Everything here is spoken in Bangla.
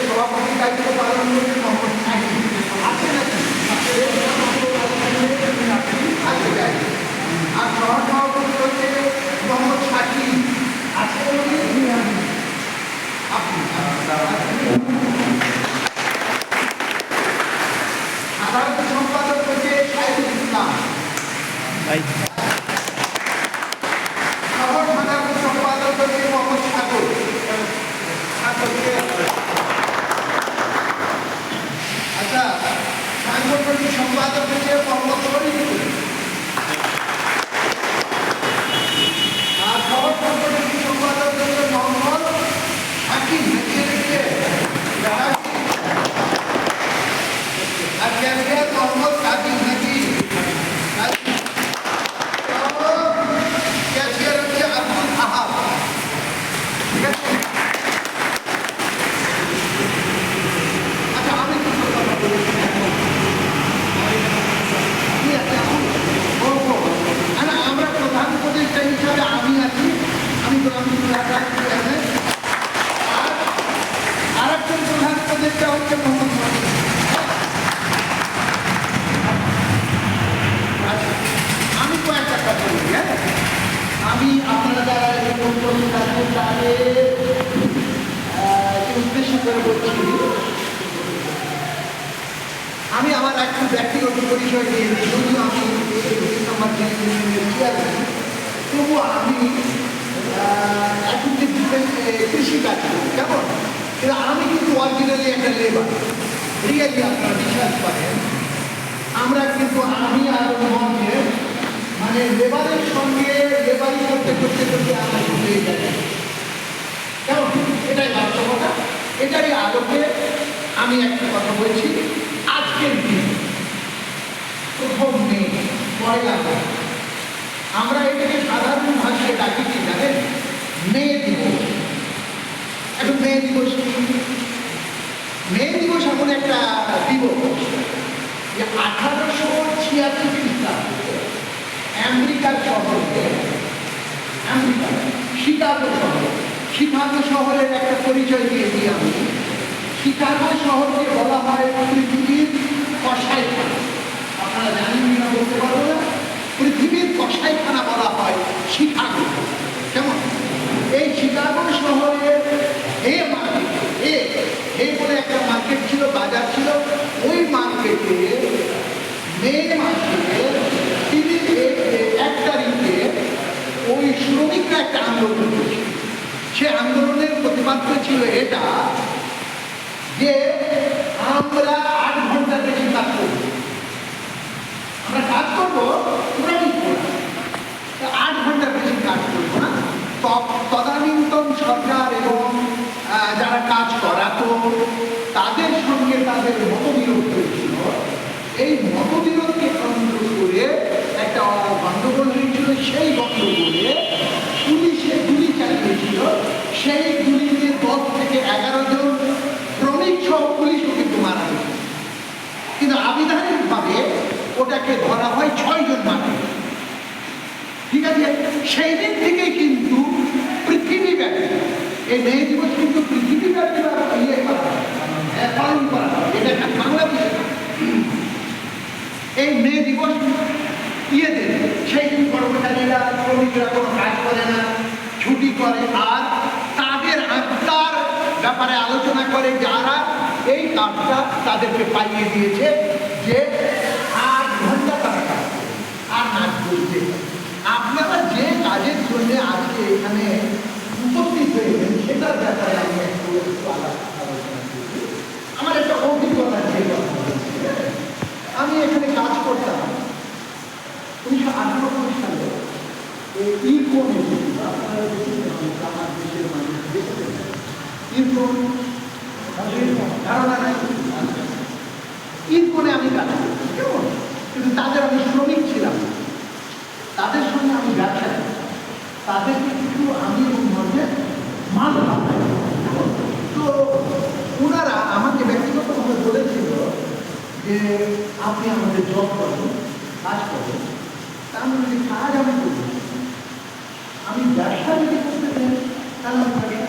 সভাপতির দায়িত্ব পালন করছে মোহাম্মদ শাকিল আছে নাকি? আর সহসভাপতি হচ্ছে মোহাম্মদ শাকিল আছে আপনি। সাধারণ সম্পাদক হচ্ছে সাইদুল ইসলাম। সাধারণ সম্পাদক হচ্ছে মোহাম্মদ সাগর। আচ্ছা, সাংগঠনিক সম্পাদক হচ্ছে মোহাম্মদ শরীফুল। আর সাংগঠনিক সম্পাদক হচ্ছে মোহাম্মদ হাকিম। আর ক্যাশিয়ার মোহাম্মদ কাজী নাকি? ক্যাশিয়ার হচ্ছে আব্দুল আহাব। ঠিক আছে। আচ্ছা, আমি কিছু কথা বলছি। আমরা প্রধান উপদেষ্টা হিসাবে আমি আছি, আমি আর একজন প্রধান উপদেষ্টা হচ্ছে মোহাম্মদ। আমি কয়েকটা কথা বলি। হ্যাঁ, আমি আপনারা যারা তাদের উদ্দেশ্য করে বলছি, আমি আমার একটু ব্যক্তিগত পরিচয় দিয়ে যদিও আমি তবু আমি এখন যে কৃষিকাজ করি কেমন, কিন্তু আমি কিন্তু অরিজিনালি একটা লেবার। রিয়েলি আপনারা বিশ্বাস করেন, আমরা কিন্তু আমি আর মনে মানে লেবারের সঙ্গে লেবারি করতে করতে করতে আমার হয়ে যায় কেমন, এটাই বাস্তবতা। এটারই আলোকে আমি একটা কথা বলছি। আজকের দিন প্রথম মে, পয়লা মে, আমরা এটাকে সাধারণ ভাষায় ডাকি কি জানেন? মে দিবস। এখন মে দিবস কি? মে দিবস এমন একটা দিবস যে 1886 খ্রিস্টাব্দে আমেরিকার শহরে, শিকাগো শহরের একটা পরিচয় দিয়ে দিই আমি। শিকাগো শহরকে বলা হয় পৃথিবীর কসাইখানা। আপনারা জানেন কিনা বলতে পারবো না। পৃথিবীর কসাইখানা বলা হয় শিকাগো। কেমন? এই শিকাগো শহরের বলে একটা মার্কেট ছিল, বাজার ছিল। ওই মার্কেটে মে মাসে 1 তারিখে ওই শ্রমিকরা একটা আন্দোলন করেছিল। সে আন্দোলনের প্রতিবাদ ছিল এটা যে আমরা 8 ঘন্টা বেশি কাজ করব, আমরা কাজ করবো, তোমরা কি করবো, 8 ঘন্টা বেশি কাজ করবো না। তদানীন্তন সরকার এবং যারা কাজ করাতো তাদের সঙ্গে তাদের মতবিরোধ হয়েছিল। এই মতবিরোধকে কেন্দ্র করে একটা গণ্ডগোল হয়েছিল। সেই গণ্ডগোলে পুলিশে গুলি চালিয়েছিল। সেই গুলিতে 10 থেকে 11 জন শ্রমিক সহ পুলিশও কিন্তু মারা হয়েছিল। কিন্তু আবিধানিকভাবে ওটাকে ধরা হয় 6 জন মারা। ঠিক আছে। সেই দিন থেকে কিন্তু পৃথিবীব্যাপী এই মে দিবস কিন্তু পৃথিবীব্যাপী পালন করা হয়। এটা বাংলাদেশে এই মে দিবস দেবে। সেই দিন কর্মচারীরা শ্রমিকরা কোনো কাজ করে না, ছুটি করে। আর তাদের আত্মার ব্যাপারে আলোচনা করে যারা এই কাজটা তাদেরকে পাইয়ে দিয়েছে যে 8 ঘন্টা তারা কাজ করে আর নাচ করছে। আপনারা যে কাজের জন্য আজকে এখানে উপস্থিত হয়েছেন সেটার ব্যাপারে আমি একটু আলোচনা করছি। আমার একটা অভিজ্ঞতা ছিল। আমি এখানে কাজ করতাম 1998 সালে। ইরকন এসেছিল, আপনারা দেখেছেন, আমার দেশের মানুষ দেখেছেন ইরকন, ধারণা নাই। যে আপনি আমাদের জব করেন, কাজ করেন, তা আমি যদি কাজ আমি করবো, আমি ব্যবসা যদি করতে চাই তাহলে আমি ব্যবসা